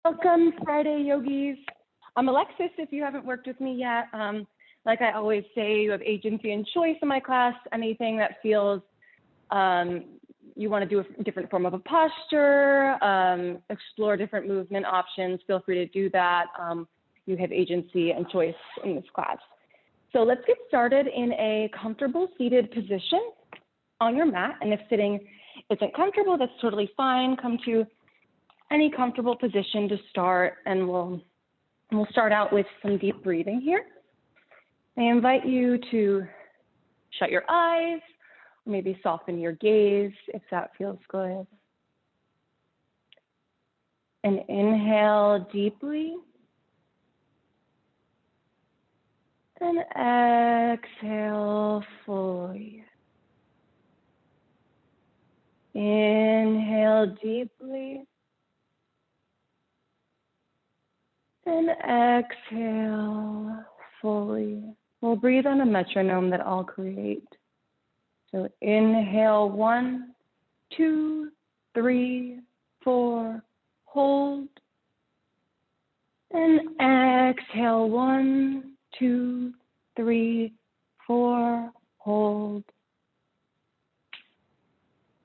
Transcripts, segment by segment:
Welcome, Friday Yogis. I'm Alexis, if you haven't worked with me yet. Like I always say, you have agency and choice in my class. Anything that feels you want to do a different form of a posture, explore different movement options, feel free to do that. You have agency and choice in this class. So let's get started in a comfortable seated position on your mat. And if sitting isn't comfortable, that's totally fine. Come to any comfortable position to start, and we'll start out with some deep breathing here. I invite you to shut your eyes, or maybe soften your gaze if that feels good. And inhale deeply. And exhale fully. Inhale deeply. And exhale fully. We'll breathe on a metronome that I'll create. So inhale 1, 2, 3, 4, hold. And exhale 1, 2, 3, 4, hold.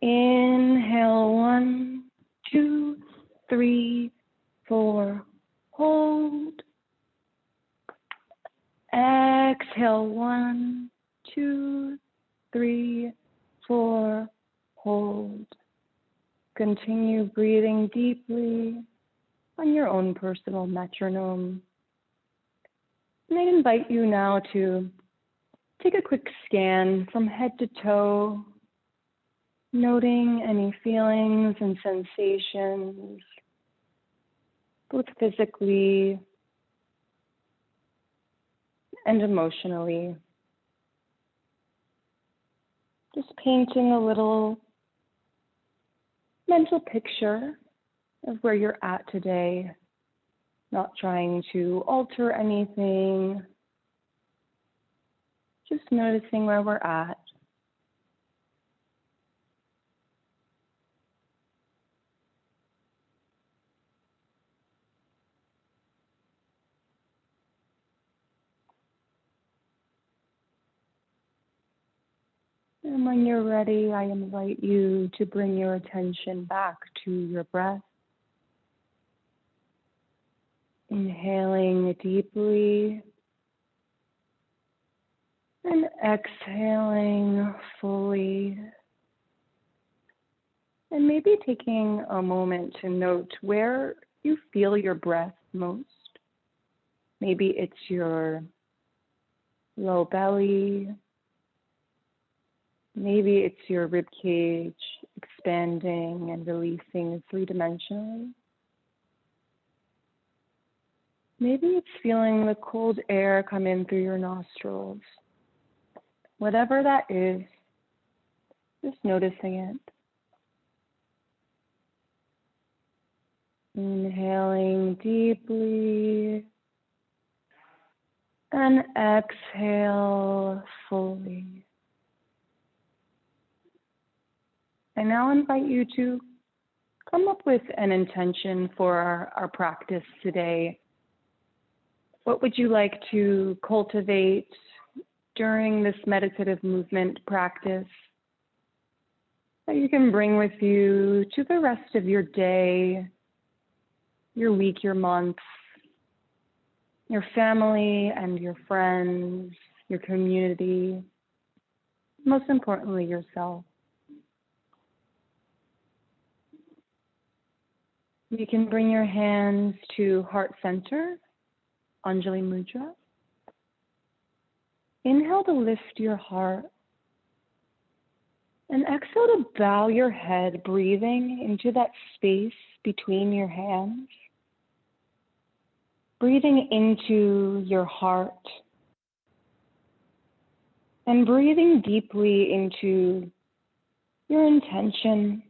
Inhale 1, 2, 3, 4, hold. Exhale 1, 2, 3, 4, hold. Continue breathing deeply on your own personal metronome. And I invite you now to take a quick scan from head to toe, noting any feelings and sensations, both physically and emotionally. Just painting a little mental picture of where you're at today, not trying to alter anything, just noticing where we're at. And when you're ready, I invite you to bring your attention back to your breath. Inhaling deeply and exhaling fully. And maybe taking a moment to note where you feel your breath most. Maybe it's your low belly. Maybe it's your rib cage expanding and releasing three-dimensionally. Maybe it's feeling the cold air come in through your nostrils. Whatever that is, just noticing it. Inhaling deeply and exhale fully. I now invite you to come up with an intention for our practice today. What would you like to cultivate during this meditative movement practice that you can bring with you to the rest of your day, your week, your month, your family and your friends, your community, most importantly, yourself? You can bring your hands to heart center, Anjali Mudra. Inhale to lift your heart. And exhale to bow your head, breathing into that space between your hands. Breathing into your heart. And breathing deeply into your intention.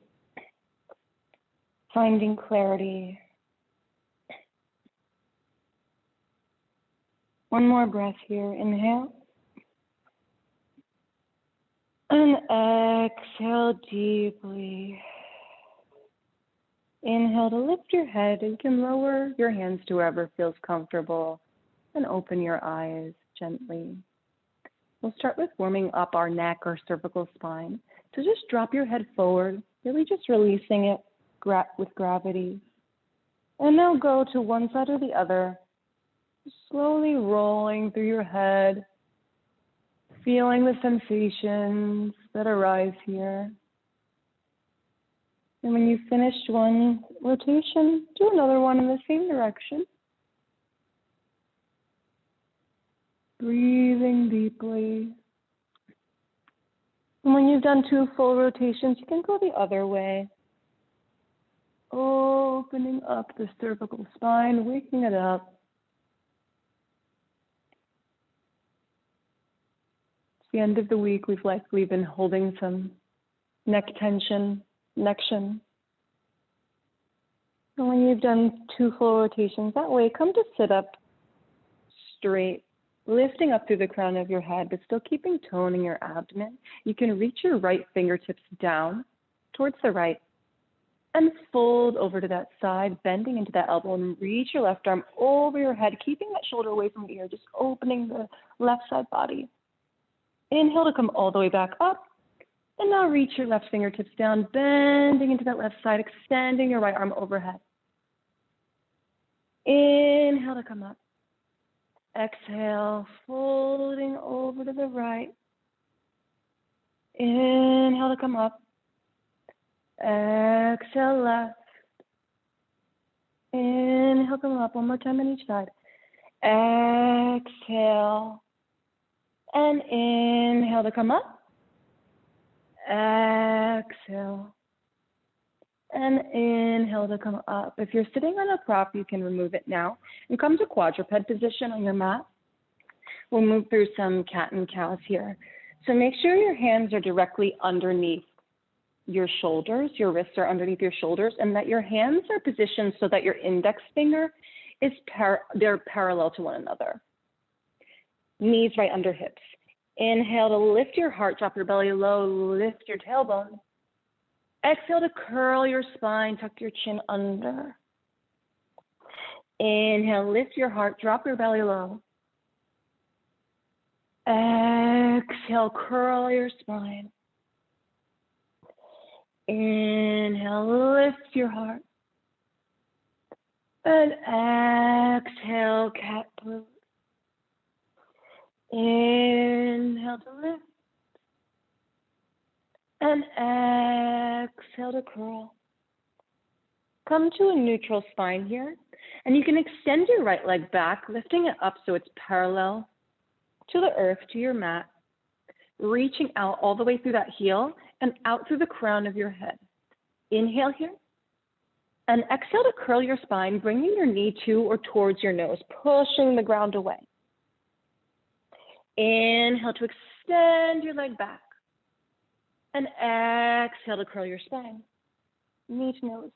Finding clarity. One more breath here. Inhale. And exhale deeply. Inhale to lift your head. You can lower your hands to wherever feels comfortable and open your eyes gently. We'll start with warming up our neck or cervical spine. So just drop your head forward, really just releasing it with gravity. And now go to one side or the other, slowly rolling through your head, feeling the sensations that arise here. And when you've finished one rotation, do another one in the same direction. Breathing deeply. And when you've done 2 full rotations, you can go the other way. Opening up the cervical spine, waking it up. It's the end of the week. We've likely been holding some neck tension, neck-tion. And when you've done 2 full rotations that way, come to sit up straight, lifting up through the crown of your head, but still keeping tone in your abdomen. You can reach your right fingertips down towards the right and fold over to that side, bending into that elbow, and reach your left arm over your head, keeping that shoulder away from the ear, just opening the left side body. Inhale to come all the way back up. And now reach your left fingertips down, bending into that left side, extending your right arm overhead. Inhale to come up. Exhale, folding over to the right. Inhale to come up. Exhale, left. Inhale, come up. One more time on each side. Exhale. And inhale to come up. Exhale. And inhale to come up. If you're sitting on a prop, you can remove it now and come to quadruped position on your mat. We'll move through some cat and cows here. So make sure your hands are directly underneath your shoulders, your wrists are underneath your shoulders, and that your hands are positioned so that your index finger is they're parallel to one another. Knees right under hips. Inhale to lift your heart, drop your belly low, lift your tailbone. Exhale to curl your spine, tuck your chin under. Inhale, lift your heart, drop your belly low. Exhale, curl your spine. Inhale, lift your heart. And exhale, cat pose. Inhale to lift. And exhale to curl. Come to a neutral spine here. And you can extend your right leg back, lifting it up so it's parallel to the earth, to your mat. Reaching out all the way through that heel and out through the crown of your head. Inhale here. And exhale to curl your spine, bringing your knee to or towards your nose, pushing the ground away. Inhale to extend your leg back. And exhale to curl your spine, knee to nose.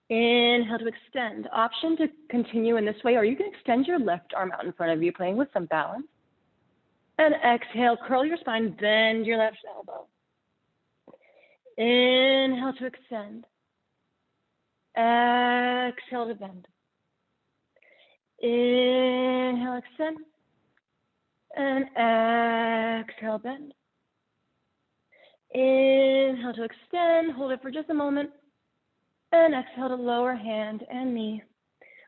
Inhale to extend. Option to continue in this way, or you can extend your left arm out in front of you, playing with some balance. And exhale, curl your spine, bend your left elbow. Inhale to extend. Exhale to bend. Inhale, extend. And exhale, bend. Inhale to extend, hold it for just a moment. And exhale to lower hand and knee.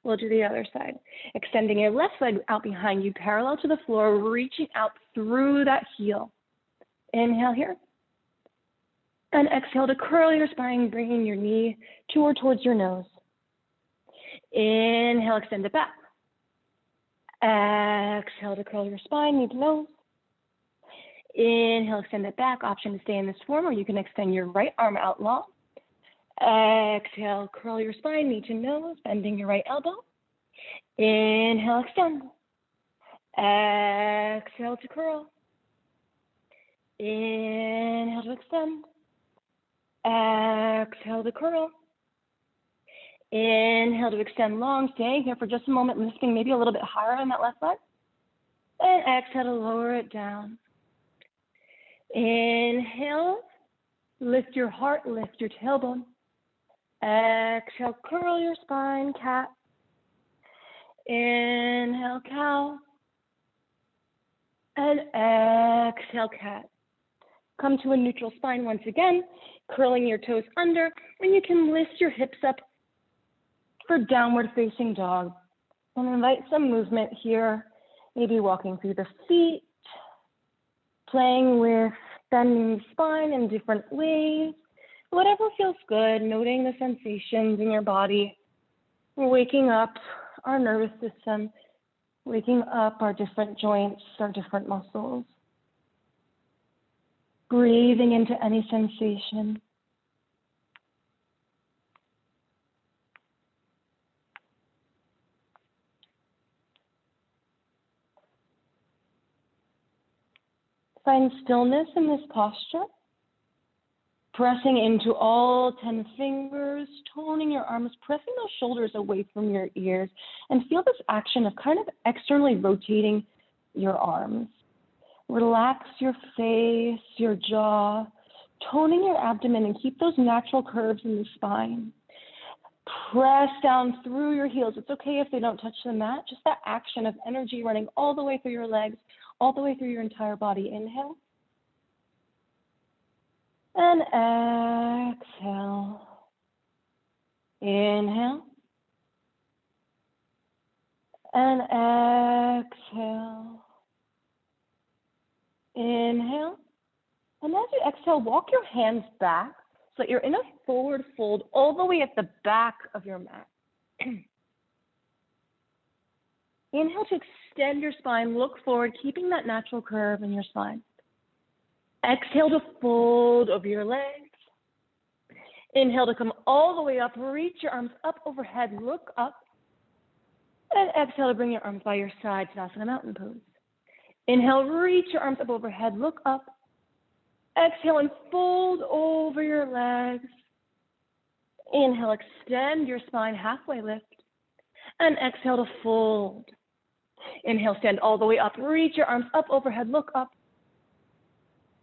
We'll do the other side. Extending your left leg out behind you, parallel to the floor, reaching out through that heel. Inhale here. And exhale to curl your spine, bringing your knee to or towards your nose. Inhale, extend it back. Exhale to curl your spine, knee to nose. Inhale, extend it back. Option to stay in this form, or you can extend your right arm out long. Exhale, curl your spine, knee to nose, bending your right elbow. Inhale, extend. Exhale to curl. Inhale to extend. Exhale to curl. Inhale to extend long, staying here for just a moment, lifting maybe a little bit higher on that left leg. And exhale to lower it down. Inhale, lift your heart, lift your tailbone. Exhale, curl your spine, cat. Inhale, cow. And exhale, cat. Come to a neutral spine once again, curling your toes under, and you can lift your hips up for downward facing dog. And invite some movement here, maybe walking through the feet, playing with bending the spine in different ways, whatever feels good, noting the sensations in your body. We're waking up our nervous system, waking up our different joints, our different muscles. Breathing into any sensation. Find stillness in this posture. Pressing into all 10 fingers, toning your arms, pressing those shoulders away from your ears, and feel this action of kind of externally rotating your arms. Relax your face, your jaw, toning your abdomen, and keep those natural curves in the spine. Press down through your heels. It's okay if they don't touch the mat, just that action of energy running all the way through your legs, all the way through your entire body. Inhale. And exhale. Inhale. And exhale. Inhale. And as you exhale, walk your hands back so that you're in a forward fold all the way at the back of your mat. Inhale to extend your spine, look forward, keeping that natural curve in your spine. Exhale to fold over your legs. Inhale to come all the way up, reach your arms up overhead, look up. And exhale to bring your arms by your side, Tadasana Mountain Pose. Inhale, reach your arms up overhead, look up. Exhale and fold over your legs. Inhale, extend your spine, halfway lift. And exhale to fold. Inhale, stand all the way up, reach your arms up overhead, look up.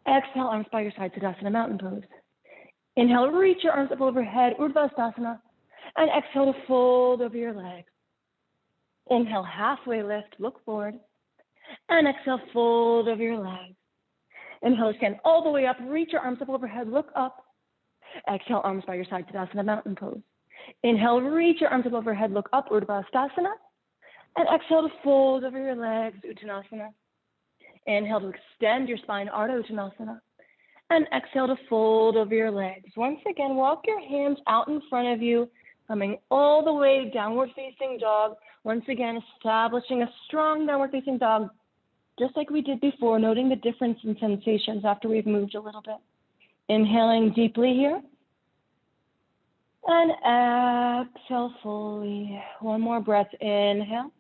Exhale, arms by your side, Tadasana Mountain Pose. Inhale, reach your arms up overhead, Urdhva and exhale to fold over your legs. Inhale, halfway lift, look forward. And exhale, fold over your legs. Inhale, stand all the way up, reach your arms up overhead, look up. Exhale, arms by your side, Tadasana Mountain Pose. Inhale, reach your arms up overhead, look up, Urdhva and exhale to fold over your legs, Uttanasana. Inhale to extend your spine, Ardha Uttanasana. And exhale to fold over your legs. Once again, walk your hands out in front of you, coming all the way downward facing dog. Once again, establishing a strong downward facing dog, just like we did before, noting the difference in sensations after we've moved a little bit. Inhaling deeply here. And exhale fully. One more breath, inhale.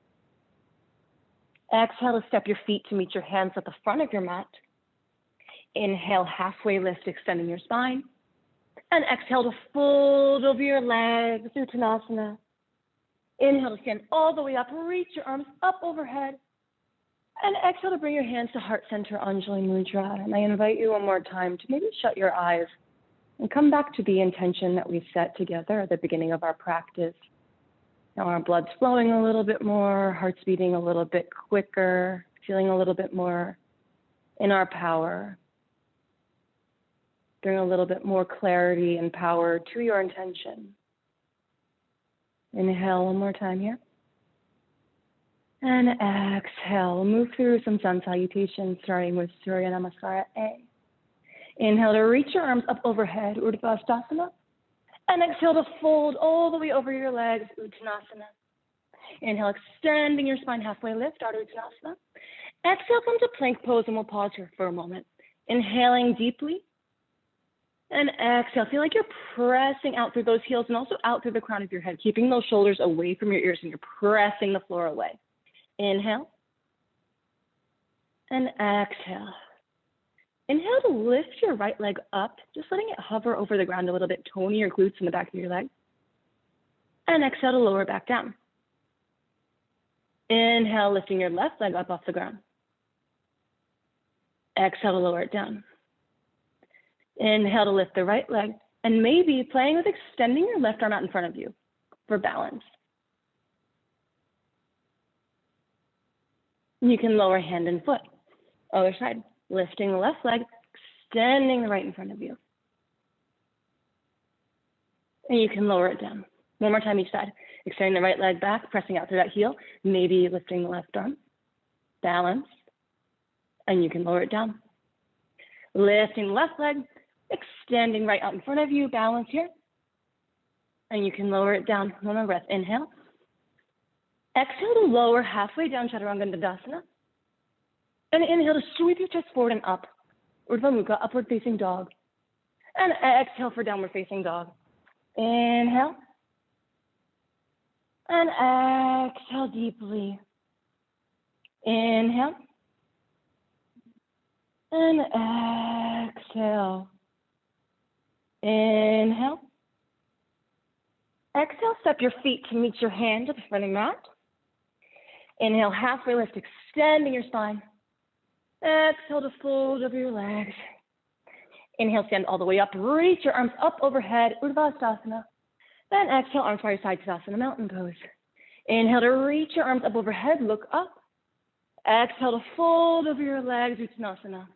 Exhale to step your feet to meet your hands at the front of your mat. Inhale, halfway lift, extending your spine. And exhale to fold over your legs, Uttanasana. Inhale to stand all the way up, reach your arms up overhead. And exhale to bring your hands to heart center, Anjali Mudra. And I invite you one more time to maybe shut your eyes and come back to the intention that we set together at the beginning of our practice. Now our blood's flowing a little bit more, heart's beating a little bit quicker, feeling a little bit more in our power. Bring a little bit more clarity and power to your intention. Inhale one more time here. And exhale. We'll move through some sun salutations, starting with Surya Namaskara A. Inhale to reach your arms up overhead, Urdhva Stasana. And exhale to fold all the way over your legs, Uttanasana. Inhale, extending your spine, halfway lift, Ardha Uttanasana. Exhale, come to plank pose, and we'll pause here for a moment. Inhaling deeply. And exhale, feel like you're pressing out through those heels and also out through the crown of your head, keeping those shoulders away from your ears, and you're pressing the floor away. Inhale. And exhale. Inhale to lift your right leg up, just letting it hover over the ground a little bit, toning your glutes in the back of your leg. And exhale to lower it back down. Inhale, lifting your left leg up off the ground. Exhale to lower it down. Inhale to lift the right leg. And maybe playing with extending your left arm out in front of you for balance. You can lower hand and foot. Other side, lifting the left leg, extending the right in front of you. And you can lower it down. One more time each side. Extending the right leg back, pressing out through that heel, maybe lifting the left arm. Balance. And you can lower it down. Lifting the left leg, extending right out in front of you, balance here. And you can lower it down. One more breath. Inhale. Exhale to lower halfway down, Chaturanga Dandasana. And inhale to sweep your chest forward and up. Urdhva Mukha, upward facing dog. And exhale for downward facing dog. Inhale. And exhale deeply. Inhale. And exhale. Inhale. Exhale, step your feet to meet your hand to the front of the mat. Inhale, halfway lift, extending your spine. Exhale to fold over your legs. Inhale, stand all the way up. Reach your arms up overhead, Urdhva. Then exhale, arms by your side, Tadasana, mountain pose. Inhale to reach your arms up overhead, look up. Exhale to fold over your legs, Uttanasana.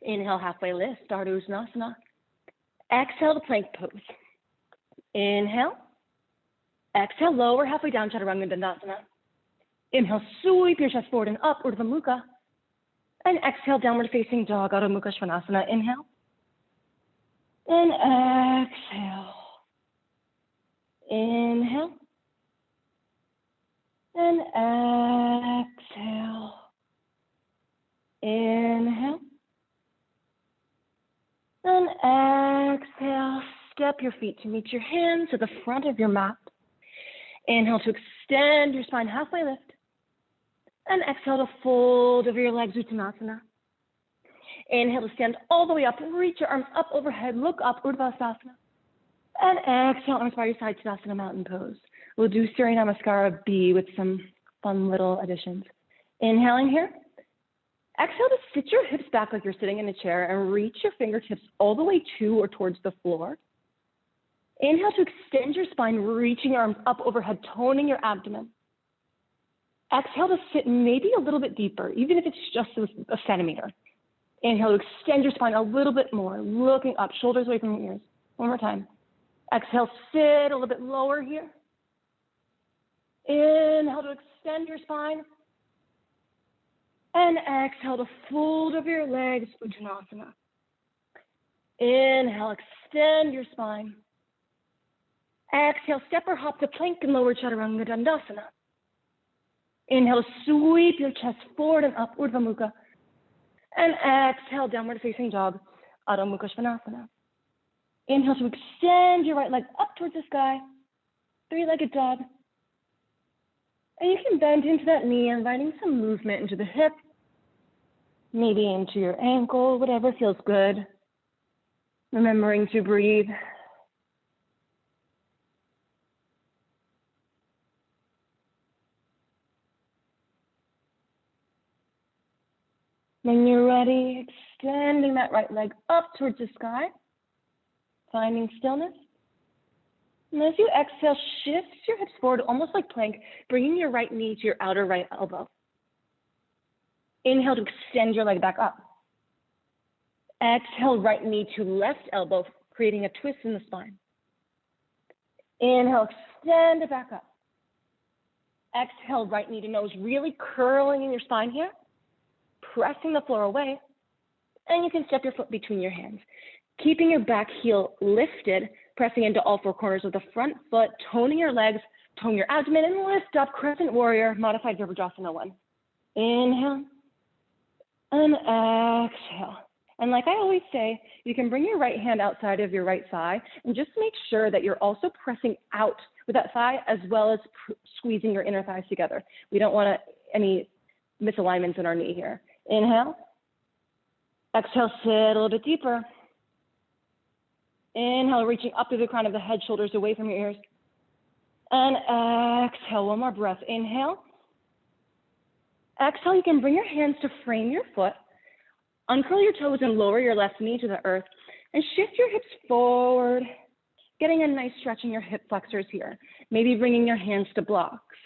Inhale, halfway lift, start Uttanasana. Exhale to plank pose. Inhale. Exhale, lower halfway down, Chaturanga Dandasana. Inhale, sweep your chest forward and up, Urdhva Mukha. And exhale, downward facing dog, Adho Mukha Svanasana. Inhale. And exhale. Inhale. And exhale. Inhale. And exhale. Step your feet to meet your hands to the front of your mat. Inhale to extend your spine, halfway lift. And exhale to fold over your legs, Uttanasana. Inhale to stand all the way up, reach your arms up overhead, look up, Urdhvasana. And exhale, arms by your side, Tadasana, mountain pose. We'll do Surya Namaskara B with some fun little additions. Inhaling here. Exhale to sit your hips back like you're sitting in a chair and reach your fingertips all the way to or towards the floor. Inhale to extend your spine, reaching your arms up overhead, toning your abdomen. Exhale to sit maybe a little bit deeper, even if it's just a centimeter. Inhale to extend your spine a little bit more, looking up, shoulders away from your ears. One more time. Exhale, sit a little bit lower here. Inhale to extend your spine. And exhale to fold over your legs, Uttanasana. Inhale, extend your spine. Exhale, step or hop to plank and lower Chaturanga Dandasana. Inhale, sweep your chest forward and up, Urdhva Mukha. And exhale, downward facing dog, Adho Mukha Svanasana. Inhale to extend your right leg up towards the sky, three-legged dog. And you can bend into that knee, inviting some movement into the hip, maybe into your ankle, whatever feels good. Remembering to breathe. When you're ready, extending that right leg up towards the sky, finding stillness. And as you exhale, shift your hips forward, almost like plank, bringing your right knee to your outer right elbow. Inhale to extend your leg back up. Exhale, right knee to left elbow, creating a twist in the spine. Inhale, extend it back up. Exhale, right knee to nose, really curling in your spine here, pressing the floor away. And you can step your foot between your hands, keeping your back heel lifted, pressing into all four corners of the front foot, toning your legs, tone your abdomen, and lift up, Crescent Warrior, Modified Virabhadrasana 1. Inhale, and exhale. And like I always say, you can bring your right hand outside of your right thigh, and just make sure that you're also pressing out with that thigh, as well as squeezing your inner thighs together. We don't want any misalignments in our knee here. Inhale. Exhale, sit a little bit deeper. Inhale, reaching up to the crown of the head, shoulders away from your ears. And exhale, one more breath. Inhale. Exhale, you can bring your hands to frame your foot. Uncurl your toes and lower your left knee to the earth. And shift your hips forward, getting a nice stretch in your hip flexors here. Maybe bringing your hands to blocks.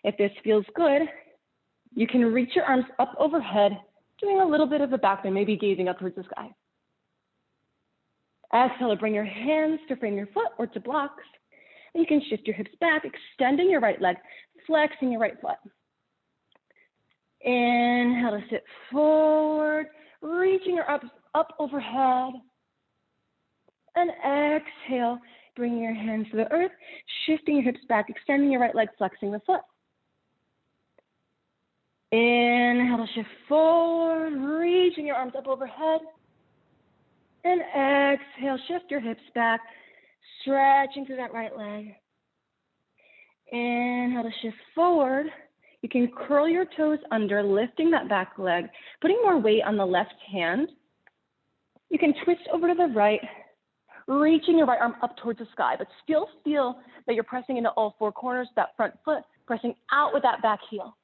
If this feels good, you can reach your arms up overhead, doing a little bit of a back bend, maybe gazing up towards the sky. Exhale to bring your hands to frame your foot or to blocks. And you can shift your hips back, extending your right leg, flexing your right foot. Inhale to sit forward, reaching your arms up overhead. And exhale, bringing your hands to the earth, shifting your hips back, extending your right leg, flexing the foot. Inhale to shift forward, reaching your arms up overhead. And exhale, shift your hips back, stretching through that right leg. Inhale to shift forward. You can curl your toes under, lifting that back leg, putting more weight on the left hand. You can twist over to the right, reaching your right arm up towards the sky, but still feel that you're pressing into all four corners of that front foot, pressing out with that back heel.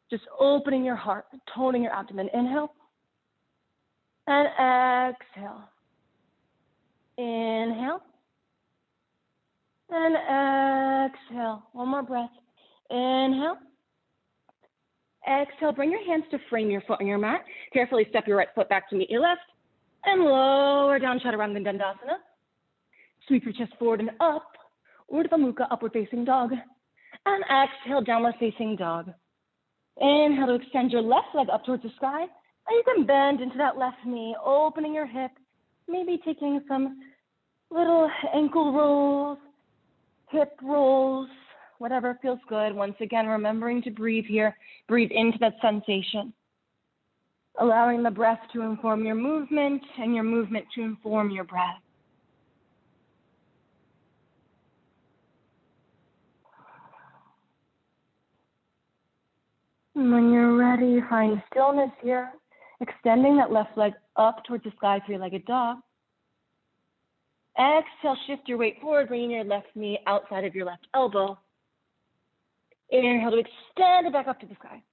Just opening your heart, toning your abdomen. Inhale. And exhale. Inhale. And exhale. One more breath. Inhale. Exhale. Bring your hands to frame your foot on your mat. Carefully step your right foot back to meet your left. And lower down, Chaturanga Dandasana. Sweep your chest forward and up. Urdhva Mukha, upward facing dog. And exhale, downward facing dog. Inhale to extend your left leg up towards the sky. And you can bend into that left knee, opening your hip, maybe taking some little ankle rolls, hip rolls, whatever feels good. Once again, remembering to breathe here. Breathe into that sensation. Allowing the breath to inform your movement and your movement to inform your breath. And when you're ready, find stillness here, extending that left leg up towards the sky, three-legged dog. Exhale, shift your weight forward, bringing your left knee outside of your left elbow. Inhale to extend it back up to the sky.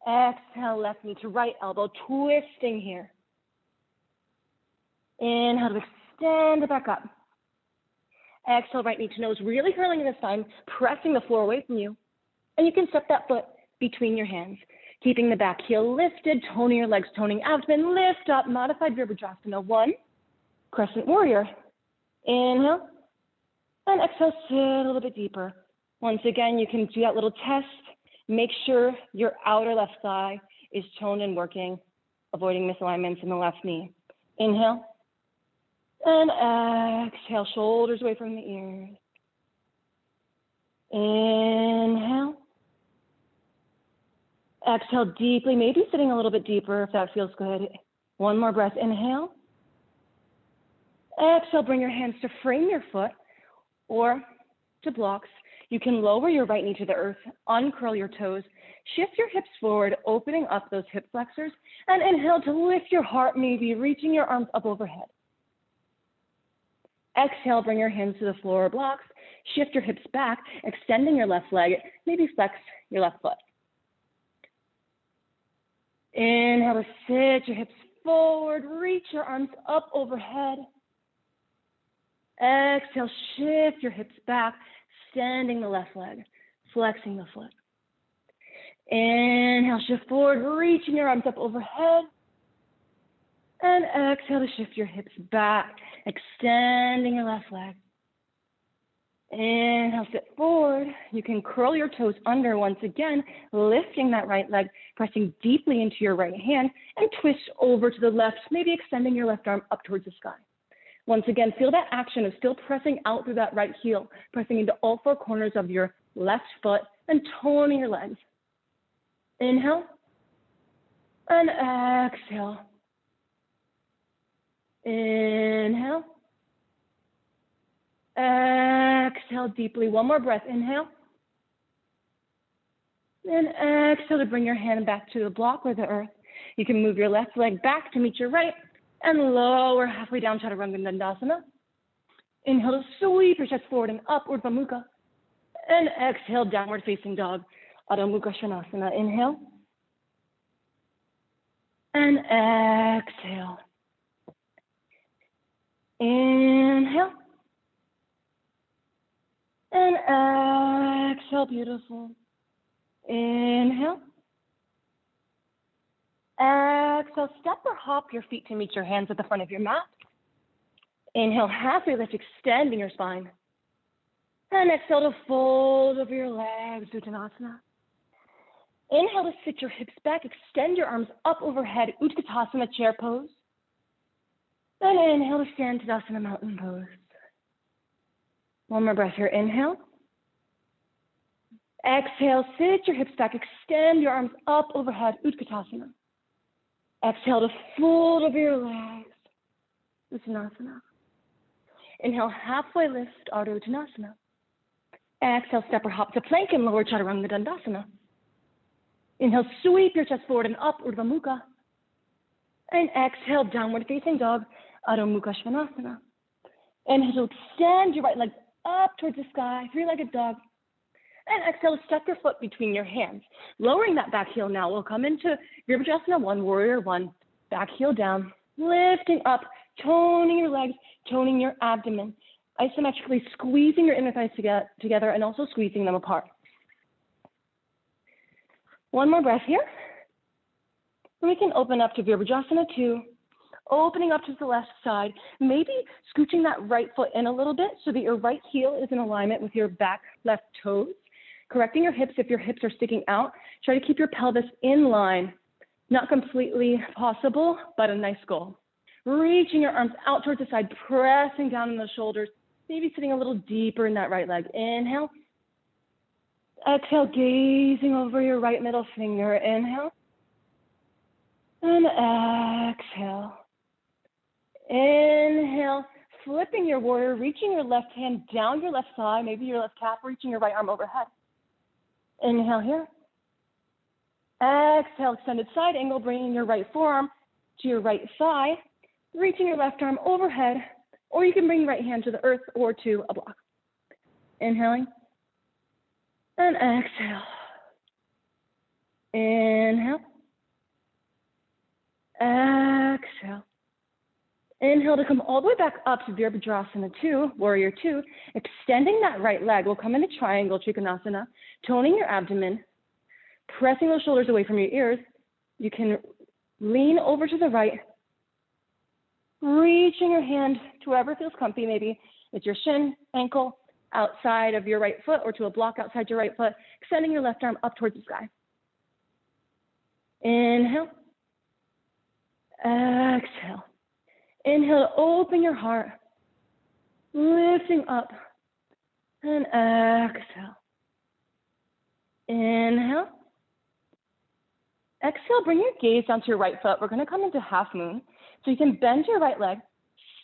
Exhale, left knee to right elbow, twisting here. Inhale to extend it back up. Exhale, right knee to nose, really curling the spine, pressing the floor away from you. And you can step that foot between your hands, keeping the back heel lifted, toning your legs, toning abdomen, lift up, modified Virabhadrasana. 1, crescent warrior. Inhale, and exhale, sit a little bit deeper. Once again, you can do that little test. Make sure your outer left thigh is toned and working, avoiding misalignments in the left knee. Inhale, and exhale, shoulders away from the ears. Inhale. Exhale deeply, maybe sitting a little bit deeper if that feels good. One more breath. Inhale. Exhale, bring your hands to frame your foot or to blocks. You can lower your right knee to the earth, uncurl your toes, shift your hips forward, opening up those hip flexors, and inhale to lift your heart, maybe reaching your arms up overhead. Exhale, bring your hands to the floor or blocks, shift your hips back, extending your left leg, maybe flex your left foot. Inhale to sit your hips forward, reach your arms up overhead. Exhale, shift your hips back, extending the left leg, flexing the foot. Inhale, shift forward, reaching your arms up overhead. And exhale to shift your hips back, extending your left leg. Inhale, sit forward. You can curl your toes under once again, lifting that right leg, pressing deeply into your right hand, and twist over to the left, maybe extending your left arm up towards the sky. Once again, feel that action of still pressing out through that right heel, pressing into all four corners of your left foot, and toning your legs. Inhale, and exhale. Inhale. Exhale deeply. One more breath. Inhale. And exhale to bring your hand back to the block or the earth. You can move your left leg back to meet your right and lower halfway down, Chaturanga Dandasana. Inhale to sweep your chest forward and up, Urdhva Mukha. And exhale, downward facing dog, Adho Mukha Svanasana. Inhale. And exhale. Exhale, beautiful. Inhale. Exhale, step or hop your feet to meet your hands at the front of your mat. Inhale, halfway lift, extending your spine. And exhale to fold over your legs, Uttanasana. Inhale to sit your hips back, extend your arms up overhead, Utkatasana, chair pose. And inhale to stand Tadasana, mountain pose. One more breath here, inhale. Exhale, sit your hips back, extend your arms up overhead, Utkatasana. Exhale to fold over your legs, Uttanasana. Inhale, halfway lift, Ardha Uttanasana. Exhale, step or hop to plank and lower Chaturanga Dandasana. Inhale, sweep your chest forward and up, Urdhva Mukha. And exhale, downward facing dog, Adho Mukha Svanasana. Inhale, extend your right leg up towards the sky, three-legged dog. And exhale, step your foot between your hands. Lowering that back heel now, we'll come into Virabhadrasana 1, Warrior 1. Back heel down, lifting up, toning your legs, toning your abdomen. Isometrically squeezing your inner thighs together and also squeezing them apart. One more breath here. We can open up to Virabhadrasana 2, opening up to the left side, maybe scooching that right foot in a little bit so that your right heel is in alignment with your back left toes. Correcting your hips if your hips are sticking out. Try to keep your pelvis in line. Not completely possible, but a nice goal. Reaching your arms out towards the side, pressing down on the shoulders, maybe sitting a little deeper in that right leg. Inhale. Exhale, gazing over your right middle finger. Inhale. And exhale. Inhale, flipping your warrior, reaching your left hand down your left thigh, maybe your left calf, reaching your right arm overhead. Inhale here. Exhale, extended side angle, bringing your right forearm to your right thigh, reaching your left arm overhead, or you can bring your right hand to the earth or to a block. Inhaling. And exhale. Inhale. Exhale. Inhale to come all the way back up to Virabhadrasana 2, Warrior 2. Extending that right leg. We'll come into Triangle Trikonasana, toning your abdomen, pressing those shoulders away from your ears. You can lean over to the right, reaching your hand to wherever feels comfy. Maybe it's your shin, ankle, outside of your right foot, or to a block outside your right foot, extending your left arm up towards the sky. Inhale. Exhale. Inhale to open your heart, lifting up, and exhale. Inhale. Exhale, bring your gaze down to your right foot. We're going to come into half moon. So you can bend your right leg,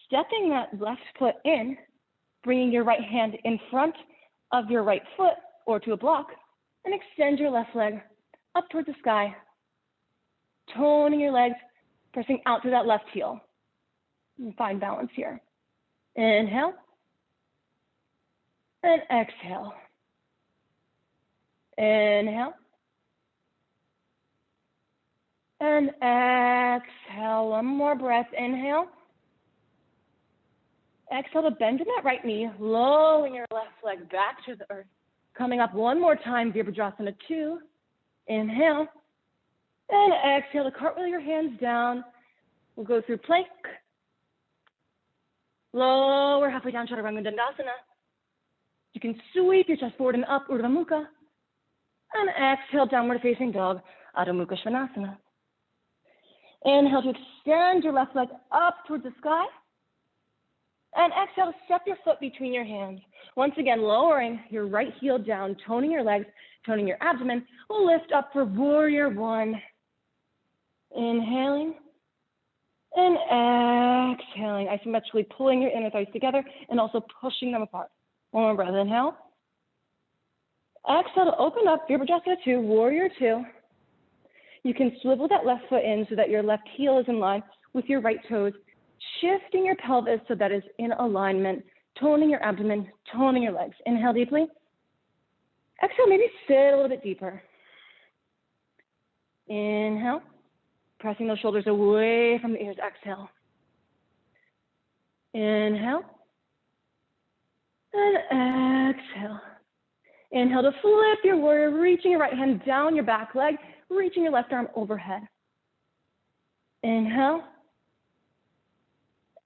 stepping that left foot in, bringing your right hand in front of your right foot or to a block, and extend your left leg up towards the sky, toning your legs, pressing out to that left heel. And find balance here. Inhale. And exhale. Inhale. And exhale. One more breath. Inhale. Exhale to bend in that right knee, lowering your left leg back to the earth. Coming up one more time, Virabhadrasana 2. Inhale. And exhale to cartwheel your hands down. We'll go through plank. Lower halfway down, Chaturanga Dandasana. You can sweep your chest forward and up, Urdhva Mukha. And exhale, downward facing dog, Adho Mukha Svanasana. Inhale to extend your left leg up towards the sky. And exhale to step your foot between your hands. Once again, lowering your right heel down, toning your legs, toning your abdomen. We'll lift up for Warrior 1. Inhaling. And exhaling, isometrically pulling your inner thighs together and also pushing them apart. One more breath, inhale. Exhale to open up, Virabhadrasana 2, Warrior 2. You can swivel that left foot in so that your left heel is in line with your right toes, shifting your pelvis so that it's in alignment, toning your abdomen, toning your legs. Inhale deeply. Exhale, maybe sit a little bit deeper. Inhale. Pressing those shoulders away from the ears. Exhale. Inhale. And exhale. Inhale to flip your warrior, reaching your right hand down your back leg, reaching your left arm overhead. Inhale.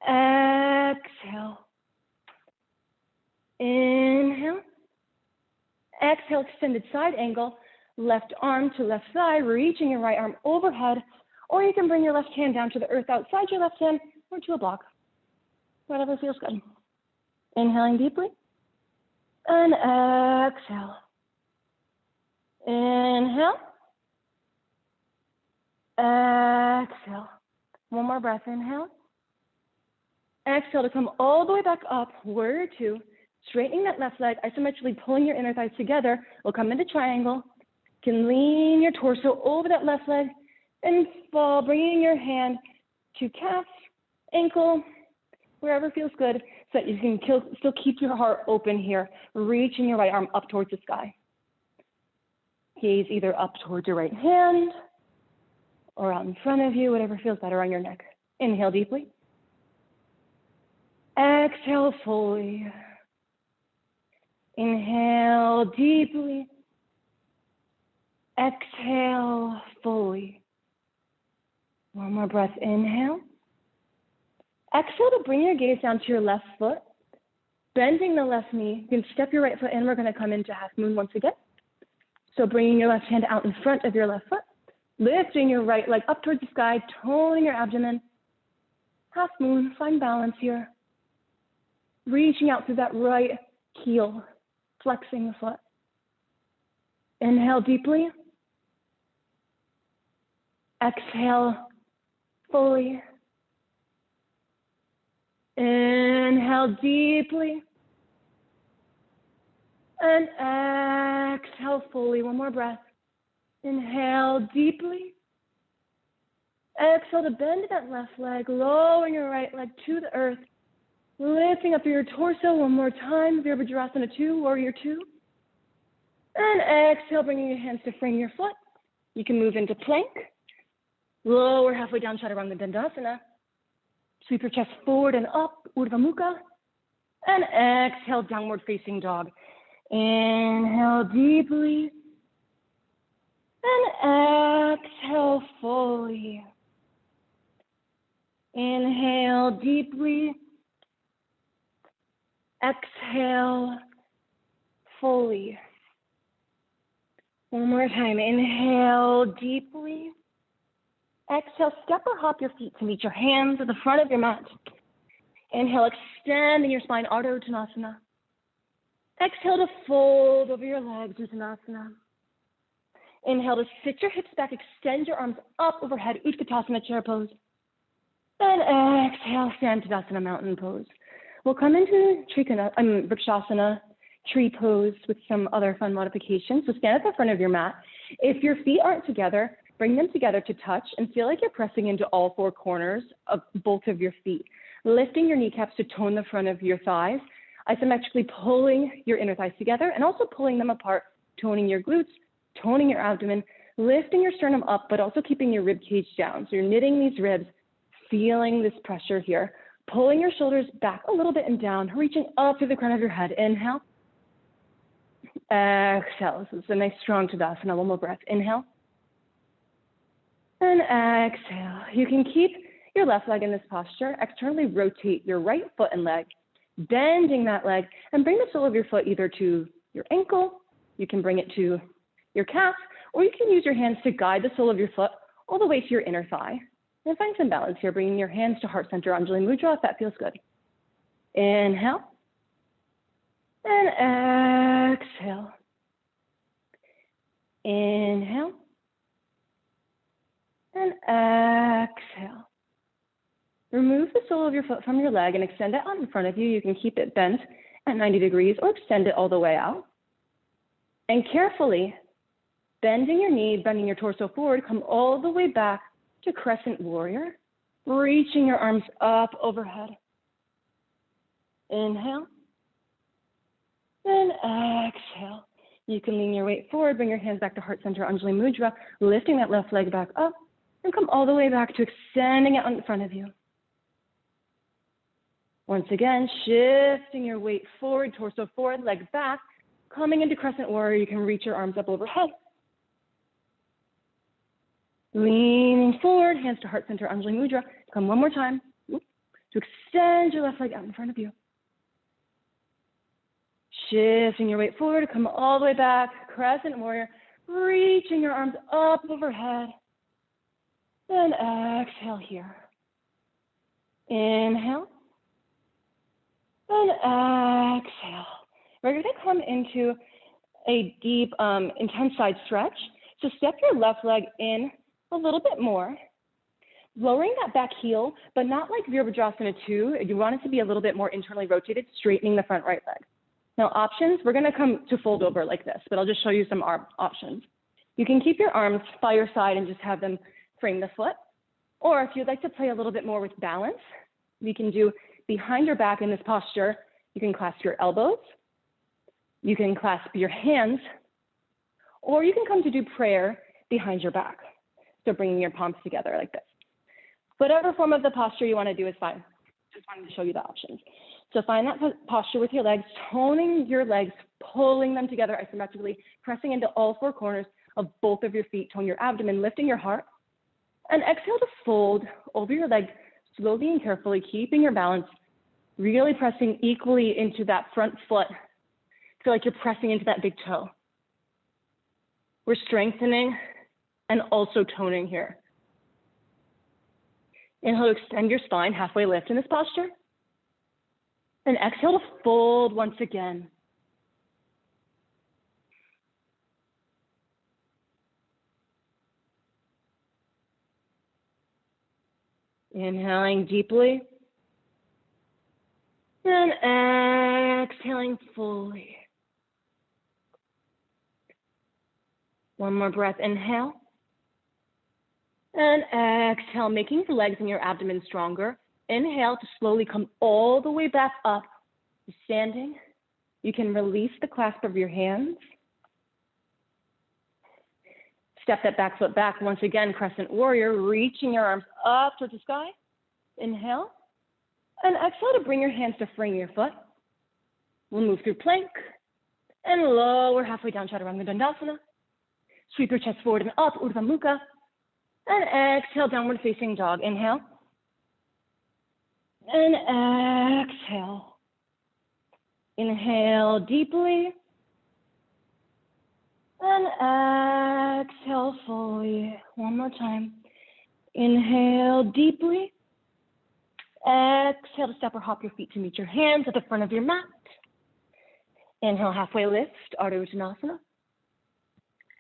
Exhale. Inhale. Exhale, extended side angle, left arm to left thigh, reaching your right arm overhead, or you can bring your left hand down to the earth outside your left hand or to a block. Whatever feels good. Inhaling deeply. And exhale. Inhale. Exhale. One more breath. Inhale. Exhale to come all the way back up, warrior two, straightening that left leg, isometrically pulling your inner thighs together. We'll come into triangle. You can lean your torso over that left leg and fall, bringing your hand to calf, ankle, wherever feels good, so that you can still keep your heart open here, reaching your right arm up towards the sky. Gaze either up towards your right hand or out in front of you, whatever feels better on your neck. Inhale deeply. Exhale fully. Inhale deeply. Exhale fully. One more breath. Inhale. Exhale to bring your gaze down to your left foot, bending the left knee. You can step your right foot in. We're going to come into half moon once again. So bringing your left hand out in front of your left foot, lifting your right leg up towards the sky, toning your abdomen. Half moon, find balance here. Reaching out through that right heel, flexing the foot. Inhale deeply. Exhale fully. Inhale deeply. And exhale fully. One more breath. Inhale deeply. Exhale to bend that left leg, lowering your right leg to the earth. Lifting up through your torso one more time, Virabhadrasana 2, Warrior 2. And exhale, bringing your hands to frame your foot. You can move into plank. Lower halfway down, Chaturanga Dandasana. Sweep your chest forward and up, Urdhva Mukha. And exhale, downward facing dog. Inhale deeply. And exhale fully. Inhale deeply. Exhale fully. One more time. Inhale deeply. Exhale, step or hop your feet to meet your hands at the front of your mat. Inhale, extending your spine, Ardha Uttanasana. Exhale to fold over your legs, Uttanasana. Inhale to sit your hips back, extend your arms up overhead, Utkatasana, chair pose. And exhale, stand Tadasana, mountain pose. We'll come into Vrikshasana, tree pose with some other fun modifications. So stand at the front of your mat. If your feet aren't together, bring them together to touch and feel like you're pressing into all four corners of both of your feet. Lifting your kneecaps to tone the front of your thighs, isometrically pulling your inner thighs together and also pulling them apart, toning your glutes, toning your abdomen, lifting your sternum up, but also keeping your rib cage down. So you're knitting these ribs, feeling this pressure here. Pulling your shoulders back a little bit and down, reaching up to the crown of your head. Inhale. Exhale. So it's a nice strong Tadasana. One more breath. Inhale. And exhale. You can keep your left leg in this posture. Externally rotate your right foot and leg, bending that leg, and bring the sole of your foot either to your ankle, you can bring it to your calf, or you can use your hands to guide the sole of your foot all the way to your inner thigh. And find some balance here, bringing your hands to heart center, Anjali Mudra, if that feels good. Inhale. And exhale. Inhale. And exhale. Remove the sole of your foot from your leg and extend it out in front of you. You can keep it bent at 90 degrees or extend it all the way out. And carefully, bending your knee, bending your torso forward, come all the way back to Crescent Warrior, reaching your arms up overhead. Inhale. And exhale. You can lean your weight forward, bring your hands back to heart center, Anjali Mudra, lifting that left leg back up, and come all the way back to extending it out in front of you. Once again, shifting your weight forward, torso forward, leg back, Coming into crescent warrior, you can reach your arms up overhead. Leaning forward, hands to heart center, Anjali Mudra. Come one more time. To extend your left leg out in front of you. Shifting your weight forward, come all the way back, crescent warrior, reaching your arms up overhead. Then exhale here. Inhale. And exhale. We're going to come into a deep, intense side stretch. So step your left leg in a little bit more, lowering that back heel, but not like Virabhadrasana 2. You want it to be a little bit more internally rotated, straightening the front right leg. Now options, we're gonna come to fold over like this, but I'll just show you some options. You can keep your arms by your side and just have them frame the foot. Or if you'd like to play a little bit more with balance, we can do behind your back in this posture. You can clasp your elbows. You can clasp your hands, or you can come to do prayer behind your back. So bringing your palms together like this. Whatever form of the posture you want to do is fine. Just wanted to show you the options. So find that posture with your legs, toning your legs, pulling them together isometrically, pressing into all four corners of both of your feet, tone your abdomen, lifting your heart. And exhale to fold over your legs, slowly and carefully, keeping your balance, really pressing equally into that front foot. Feel like you're pressing into that big toe. We're strengthening and also toning here. Inhale to extend your spine, halfway lift in this posture. And exhale to fold once again. Inhaling deeply. And exhaling fully. One more breath, inhale. And exhale, making the legs and your abdomen stronger. Inhale to slowly come all the way back up to standing. You can release the clasp of your hands. Step that back foot back. Once again, crescent warrior, reaching your arms up towards the sky. Inhale. And exhale to bring your hands to frame your foot. We'll move through plank. And lower halfway down, Chaturanga Dandasana. Sweep your chest forward and up, Urdhva Mukha. And exhale, downward facing dog. Inhale. And exhale. Inhale deeply. And exhale fully. One more time. Inhale deeply. Exhale to step or hop your feet to meet your hands at the front of your mat. Inhale, halfway lift, Ardha Uttanasana.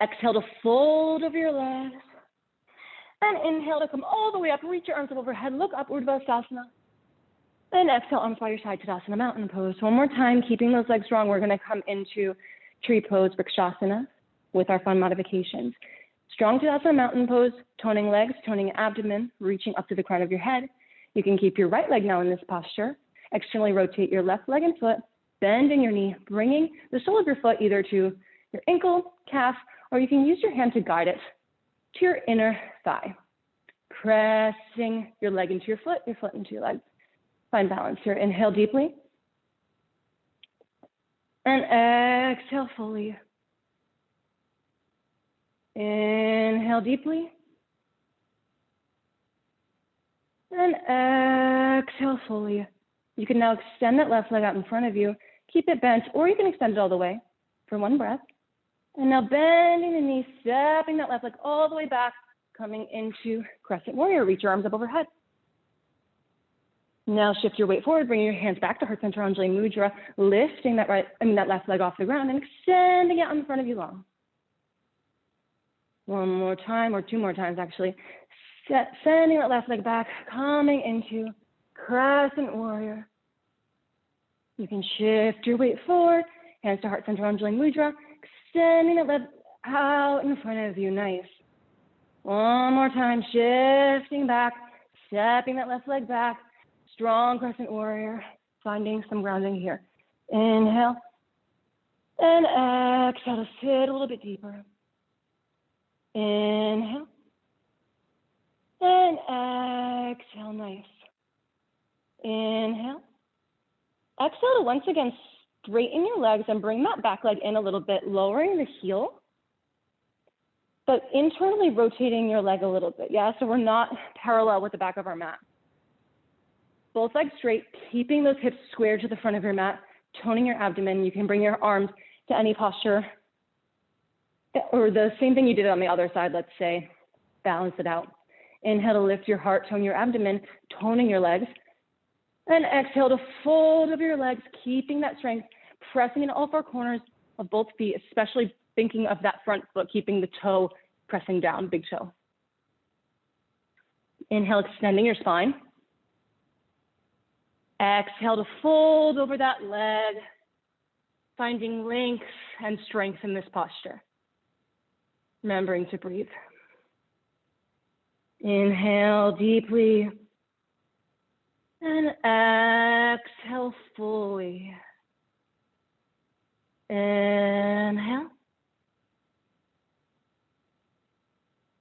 Exhale to fold over your legs. And inhale to come all the way up, reach your arms up overhead, look up, Urdhva-stasana. And exhale, arms by your side, Tadasana, mountain pose. One more time, keeping those legs strong, we're gonna come into tree pose, Vrikshasana, with our fun modifications. Strong Tadasana, mountain pose, toning legs, toning abdomen, reaching up to the crown of your head. You can keep your right leg now in this posture. Externally rotate your left leg and foot, bending your knee, bringing the sole of your foot either to your ankle, calf, or you can use your hand to guide it to your inner thigh. Pressing your leg into your foot into your leg. Find balance here. Inhale deeply. And exhale fully. Inhale deeply. And exhale fully. You can now extend that left leg out in front of you. Keep it bent, or you can extend it all the way for one breath. And now bending the knee, stepping that left leg all the way back, coming into crescent warrior. Reach your arms up overhead. Now shift your weight forward, bringing your hands back to heart center, Anjali Mudra, lifting that left leg off the ground and extending it in front of you long. One more time, or two more times actually. Sending that left leg back, coming into crescent warrior. You can shift your weight forward, hands to heart center, Anjali Mudra, extending that left out in front of you. Nice. One more time, shifting back, stepping that left leg back. Strong crescent warrior, finding some grounding here. Inhale. And exhale to sit a little bit deeper. Inhale. And exhale, nice. Inhale. Exhale to once again straighten your legs and bring that back leg in a little bit, lowering the heel, but internally rotating your leg a little bit, yeah? So we're not parallel with the back of our mat. Both legs straight, keeping those hips square to the front of your mat, toning your abdomen. You can bring your arms to any posture, or the same thing you did on the other side, let's say. Balance it out. Inhale to lift your heart, tone your abdomen, toning your legs. And exhale to fold over your legs, keeping that strength, pressing in all four corners of both feet, especially thinking of that front foot, keeping the toe pressing down, big toe. Inhale, extending your spine. Exhale to fold over that leg, finding length and strength in this posture. Remembering to breathe. Inhale deeply. And exhale fully. Inhale.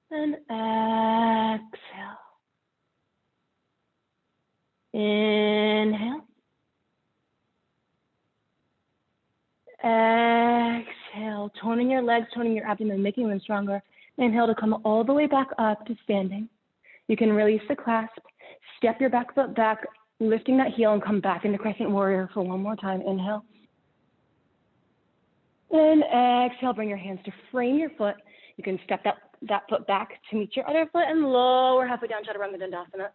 And exhale. Inhale. Exhale, toning your legs, toning your abdomen, making them stronger. Inhale to come all the way back up to standing. You can release the clasp, step your back foot back, lifting that heel and come back into crescent warrior for one more time. Inhale. And exhale, bring your hands to frame your foot. You can step that foot back to meet your other foot and lower halfway down, Chaturanga Dandasana.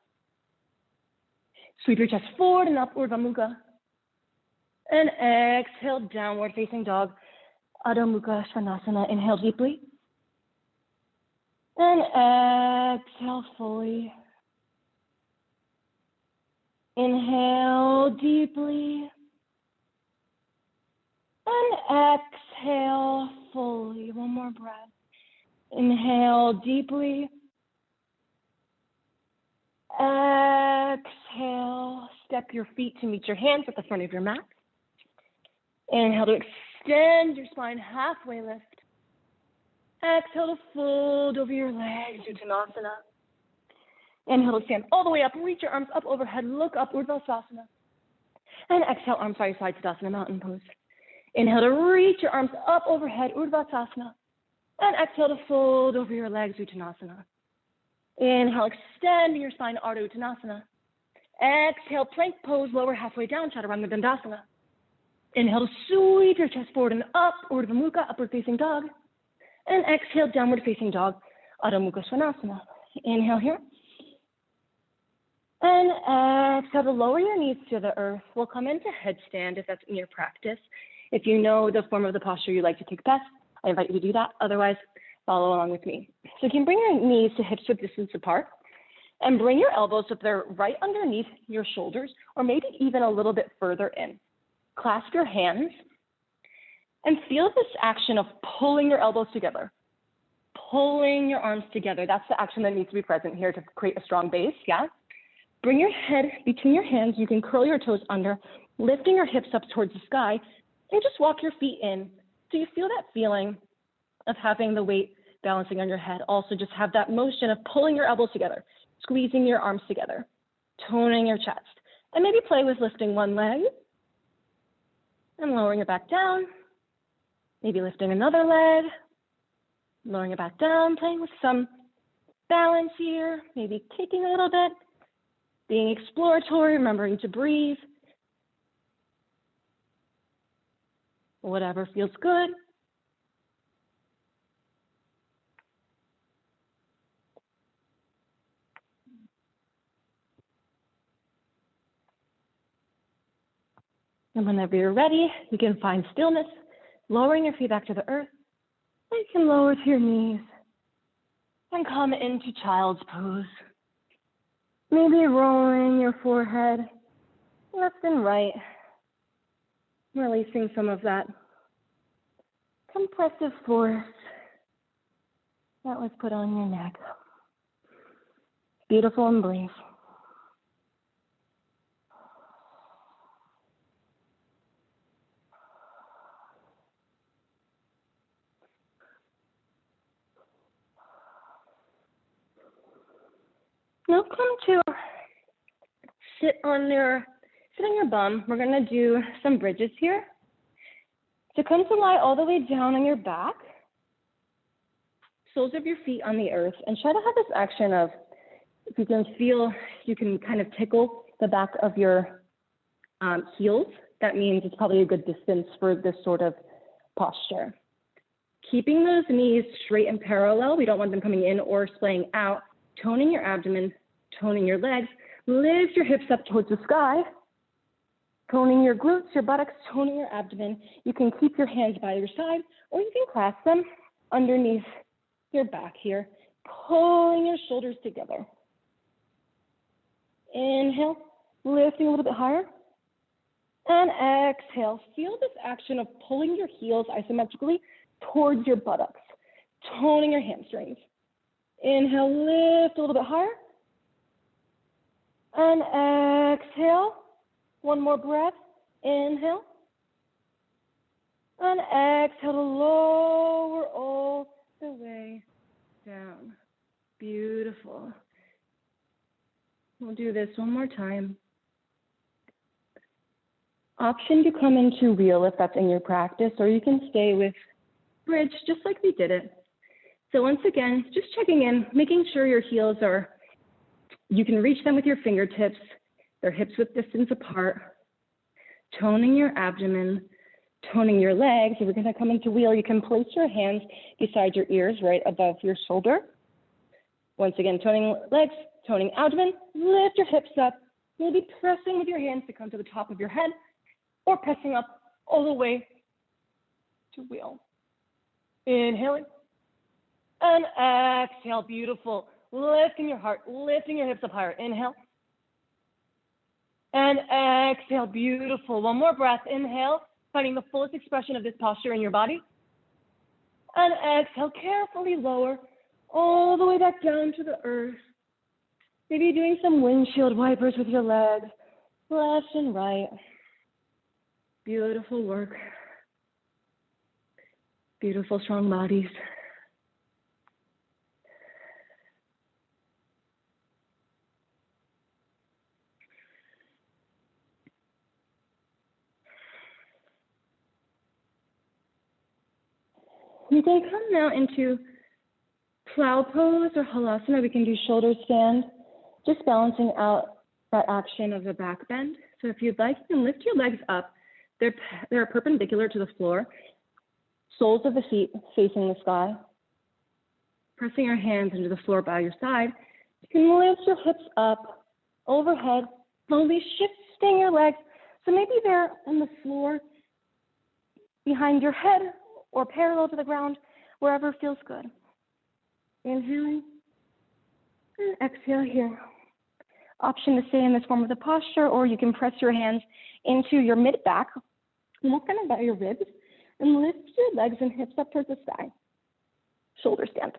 Sweep your chest forward and up, Urdhva Mukha. And exhale, downward facing dog, Adho Mukha Svanasana. Inhale deeply. And exhale fully. Inhale deeply. And exhale fully. One more breath. Inhale deeply. Exhale. Step your feet to meet your hands at the front of your mat. Inhale to extend your spine, halfway lift. Exhale to fold over your legs, Uttanasana. Inhale to stand all the way up, reach your arms up overhead, look up, Urdhvasana. And exhale, arms by your side, Tadasana, mountain pose. Inhale to reach your arms up overhead, Urdhvasana. And exhale to fold over your legs, Uttanasana. Inhale, extend your spine, Ardha Uttanasana. Exhale, plank pose, lower halfway down, Chaturanga Dandasana. Inhale to sweep your chest forward and up, Urdhva Mukha, upward facing dog. And exhale, downward facing dog, Adho Mukha Svanasana. Inhale here. And exhale to lower your knees to the earth. We'll come into headstand if that's in your practice. If you know the form of the posture you like to take best, I invite you to do that. Otherwise, follow along with me. So you can bring your knees to hips width distance apart and bring your elbows so they're right underneath your shoulders or maybe even a little bit further in. Clasp your hands and feel this action of pulling your elbows together, pulling your arms together. That's the action that needs to be present here to create a strong base, yeah? Bring your head between your hands. You can curl your toes under, lifting your hips up towards the sky, and just walk your feet in. So you feel that feeling of having the weight balancing on your head. Also just have that motion of pulling your elbows together, squeezing your arms together, toning your chest. And maybe play with lifting one leg and lowering it back down. Maybe lifting another leg, lowering it back down, playing with some balance here, maybe kicking a little bit, being exploratory, remembering to breathe. Whatever feels good. And whenever you're ready, you can find stillness, lowering your feet back to the earth. You can lower to your knees and come into child's pose. Maybe rolling your forehead left and right, releasing some of that compressive force that was put on your neck. Beautiful and brave. Now come to sit on your bum. We're gonna do some bridges here. So come to lie all the way down on your back, soles of your feet on the earth, and try to have this action of, if you can feel, you can kind of tickle the back of your heels. That means it's probably a good distance for this sort of posture. Keeping those knees straight and parallel. We don't want them coming in or splaying out. Toning your abdomen, toning your legs. Lift your hips up towards the sky. Toning your glutes, your buttocks, toning your abdomen. You can keep your hands by your side, or you can clasp them underneath your back here, pulling your shoulders together. Inhale, lifting a little bit higher. And exhale. Feel this action of pulling your heels isometrically towards your buttocks, toning your hamstrings. Inhale, lift a little bit higher. And exhale. One more breath. Inhale. And exhale to lower all the way down. Beautiful. We'll do this one more time. Option to come into wheel if that's in your practice, or you can stay with bridge just like we did it. So once again, just checking in, making sure your heels are, you can reach them with your fingertips, they're hips width distance apart, toning your abdomen, toning your legs. If we're gonna come into wheel, you can place your hands beside your ears right above your shoulder. Once again, toning legs, toning abdomen, lift your hips up. You'll be pressing with your hands to come to the top of your head, or pressing up all the way to wheel. Inhaling and exhale, beautiful. Lifting your heart, lifting your hips up higher. Inhale and exhale, beautiful. One more breath, inhale, finding the fullest expression of this posture in your body. And exhale, carefully lower all the way back down to the earth. Maybe doing some windshield wipers with your legs, left and right. Beautiful work. Beautiful, strong bodies. You can come now into plow pose or halasana. We can do shoulder stand, just balancing out that action of the back bend. So if you'd like, you can lift your legs up. They're perpendicular to the floor, soles of the feet facing the sky. Pressing your hands into the floor by your side, you can lift your hips up overhead, slowly shifting your legs. So maybe they're on the floor behind your head or parallel to the ground, wherever feels good. Inhaling and exhale here. Option to stay in this form of the posture, or you can press your hands into your mid-back, look kind of by your ribs, and lift your legs and hips up towards the sky. Shoulder stand.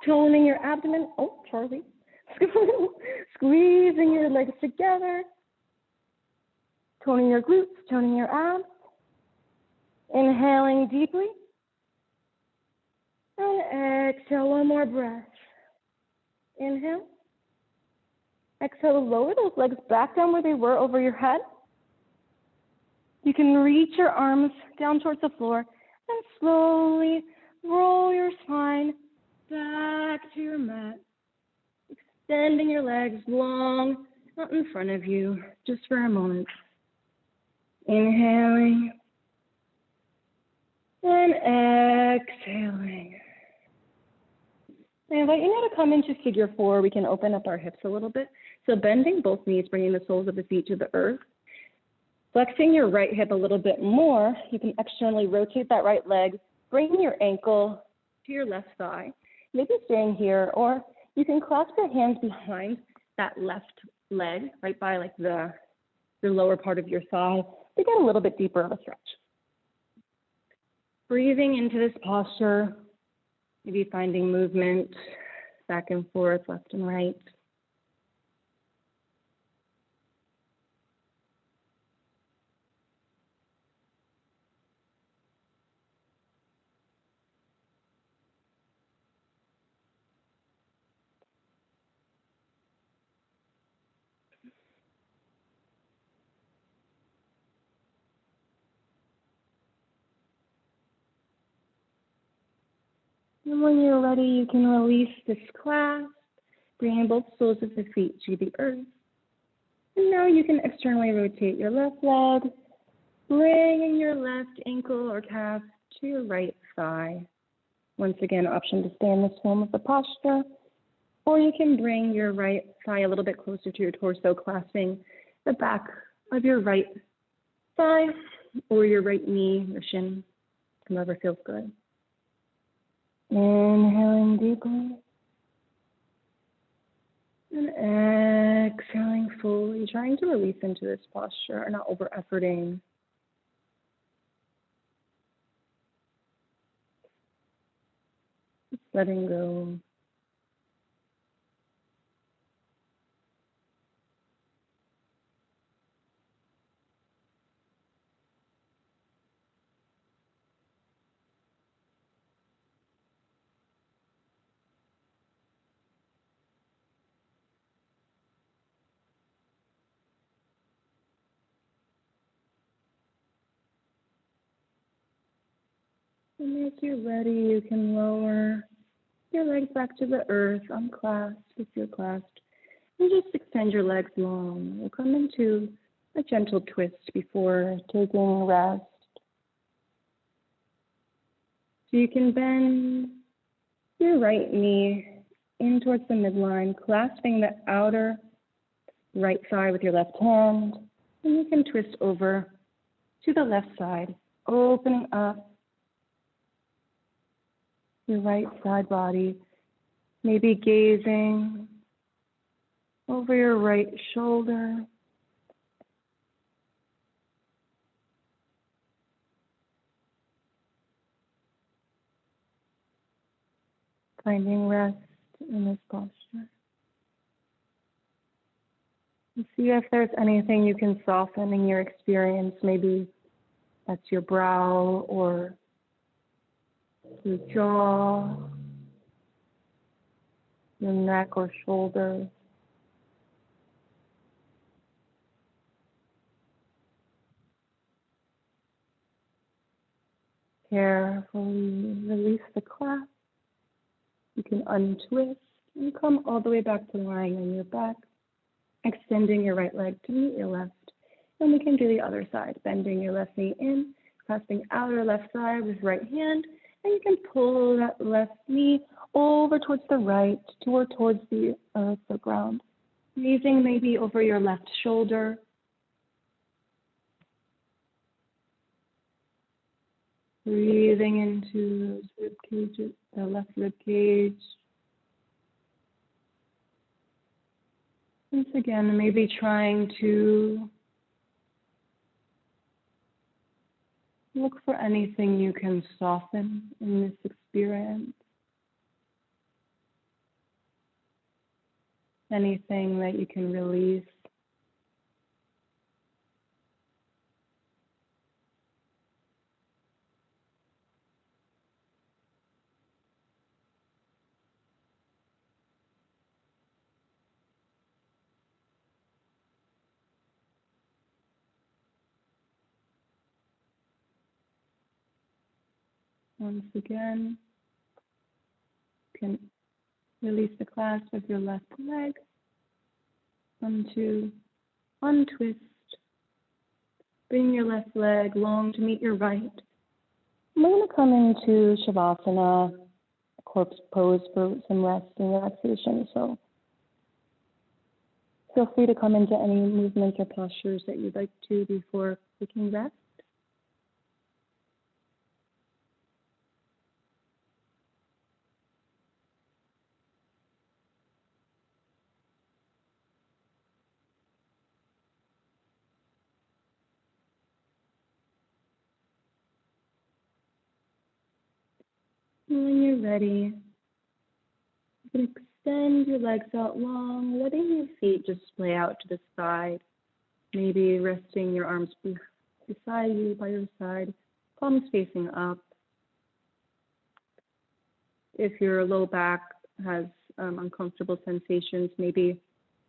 Toning your abdomen, oh, Charlie. Squeezing your legs together. Toning your glutes, toning your abs. Inhaling deeply. And exhale, one more breath. Inhale. Exhale to lower those legs back down where they were over your head. You can reach your arms down towards the floor and slowly roll your spine back to your mat. Extending your legs long out in front of you just for a moment. Inhaling and exhaling. I invite you now to come into figure 4. We can open up our hips a little bit. So bending both knees, bringing the soles of the feet to the earth. Flexing your right hip a little bit more, you can externally rotate that right leg, bring your ankle to your left thigh, maybe staying here, or you can clasp your hands behind that left leg, right by like the lower part of your thigh, to get a little bit deeper of a stretch. Breathing into this posture, maybe finding movement back and forth, left and right. And when you're ready, you can release this clasp, bringing both soles of the feet to the earth. And now you can externally rotate your left leg, bringing your left ankle or calf to your right thigh. Once again, option to stay in this form of the posture, or you can bring your right thigh a little bit closer to your torso, clasping the back of your right thigh or your right knee or shin, whoever feels good. Inhaling deeply and exhaling fully, trying to release into this posture, not over-efforting. Just letting go. And as you're ready, you can lower your legs back to the earth, unclasp if you're clasped, and just extend your legs long. We'll come into a gentle twist before taking a rest. So you can bend your right knee in towards the midline, clasping the outer right thigh with your left hand, and you can twist over to the left side, opening up your right side body, maybe gazing over your right shoulder. Finding rest in this posture. And see if there's anything you can soften in your experience. Maybe that's your brow or your jaw, your neck or shoulders. Carefully release the clasp. You can untwist and come all the way back to lying on your back, extending your right leg to meet your left. And we can do the other side, bending your left knee in, clasping outer left thigh with right hand, and you can pull that left knee over towards the right, or towards the earth, the ground. Breathing maybe over your left shoulder. Breathing into those rib cages, the left rib cage. Once again, maybe trying to look for anything you can soften in this experience. Anything that you can release. Once again, you can release the clasp of your left leg. Untwist. Bring your left leg long to meet your right. I'm going to come into Shavasana, corpse pose, for some rest and relaxation. So feel free to come into any movements or postures that you'd like to before taking rest. And when you're ready, you can extend your legs out long, letting your feet just splay out to the side. Maybe resting your arms beside you, by your side, palms facing up. If your low back has uncomfortable sensations, maybe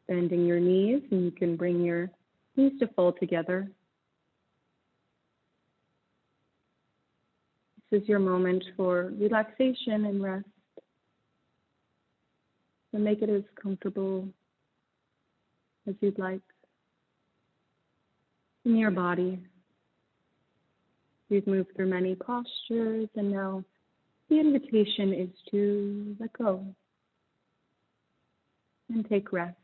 bending your knees, and you can bring your knees to fall together. is your moment for relaxation and rest. So make it as comfortable as you'd like in your body. We've moved through many postures, and now the invitation is to let go and take rest.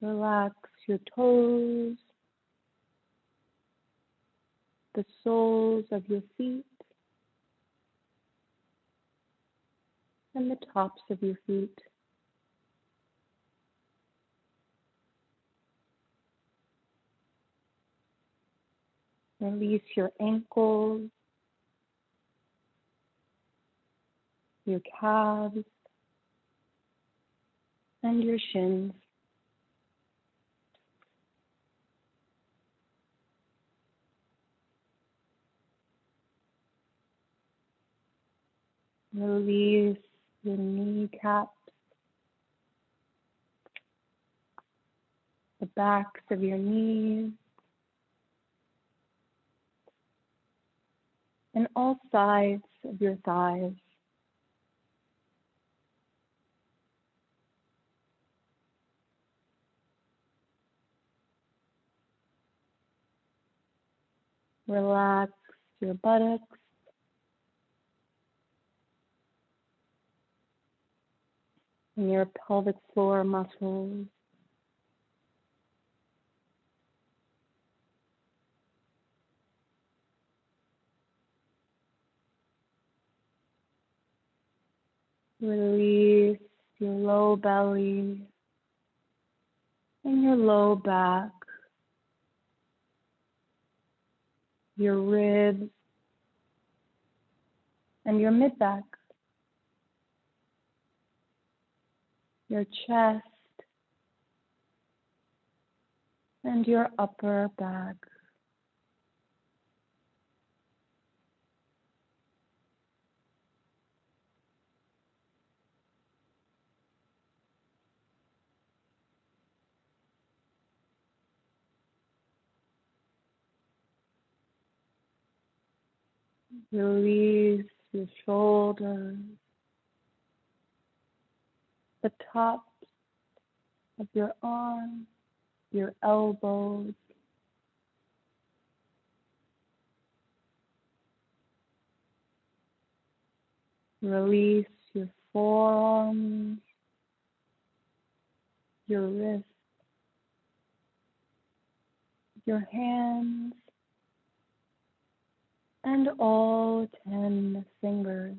Relax your toes, the soles of your feet, and the tops of your feet. Release your ankles, your calves, and your shins. Release your kneecaps, the backs of your knees, and all sides of your thighs. Relax your buttocks, and your pelvic floor muscles. Release your low belly and your low back, your ribs and your mid-back, your chest and your upper back. Release your shoulders, the tops of your arms, your elbows, release your forearms, your wrists, your hands, and all 10 fingers.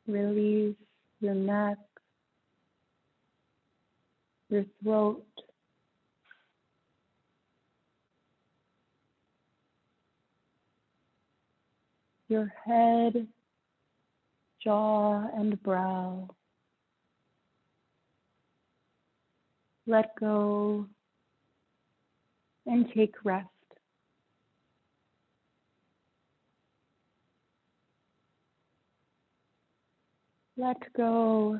Release your neck, your throat, your head, jaw, and brow. Let go and take rest. Let go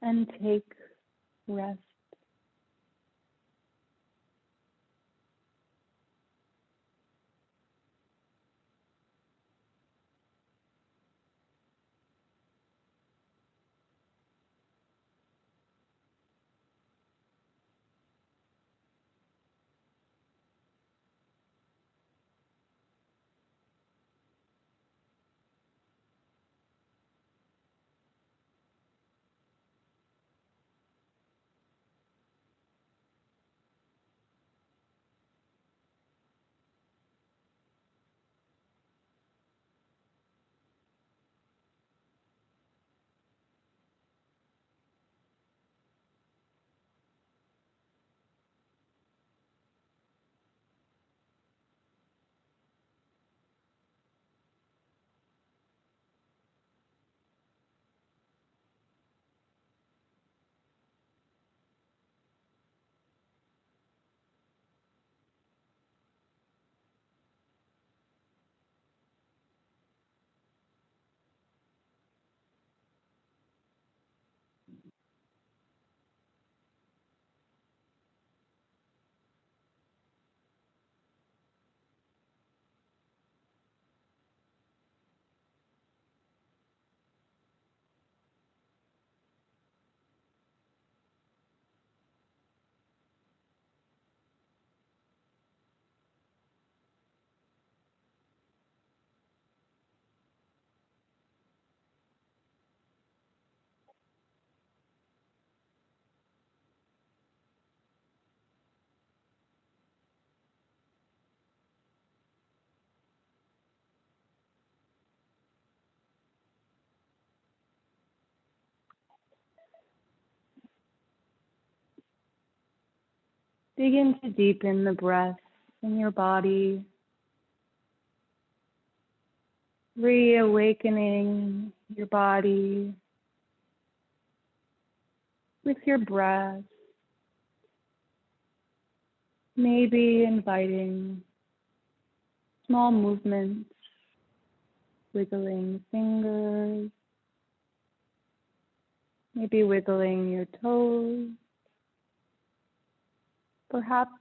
and take rest. Begin to deepen the breath in your body, reawakening your body with your breath, maybe inviting small movements, wiggling fingers, maybe wiggling your toes, perhaps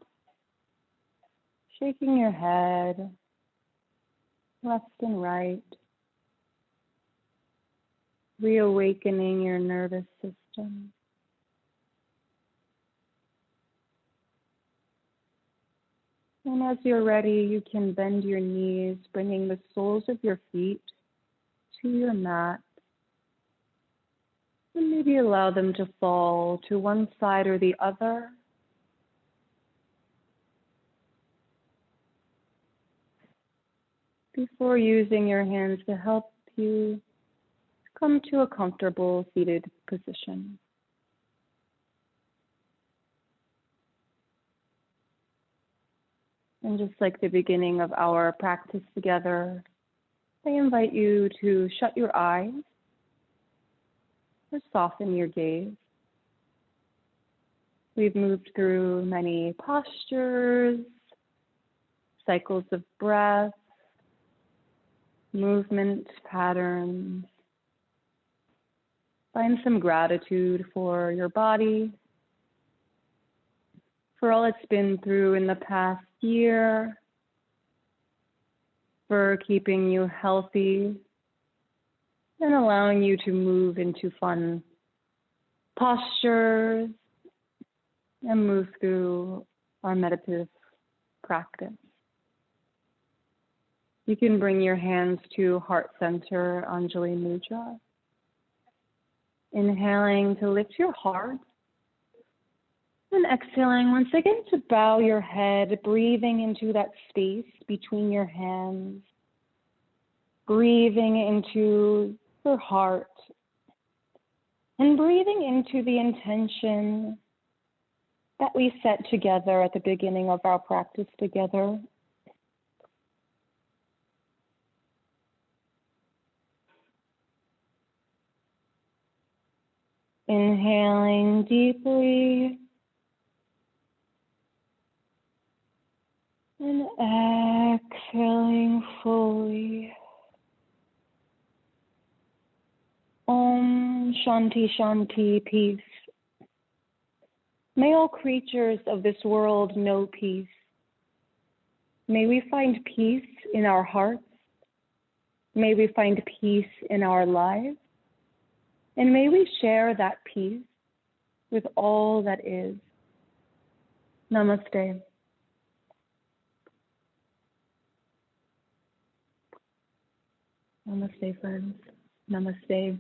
shaking your head left and right, reawakening your nervous system. And as you're ready, you can bend your knees, bringing the soles of your feet to your mat. And maybe allow them to fall to one side or the other. Before using your hands to help you come to a comfortable seated position. And just like the beginning of our practice together, I invite you to shut your eyes or soften your gaze. We've moved through many postures, cycles of breath, movement patterns. Find some gratitude for your body, for all it's been through in the past year, for keeping you healthy and allowing you to move into fun postures and move through our meditative practice. You can bring your hands to Heart Center, Anjali Mudra. Inhaling to lift your heart. And exhaling once again to bow your head, breathing into that space between your hands. Breathing into your heart. And breathing into the intention that we set together at the beginning of our practice together. Inhaling deeply and exhaling fully. Om Shanti Shanti, peace. May all creatures of this world know peace. May we find peace in our hearts. May we find peace in our lives. And may we share that peace with all that is. Namaste. Namaste, friends. Namaste.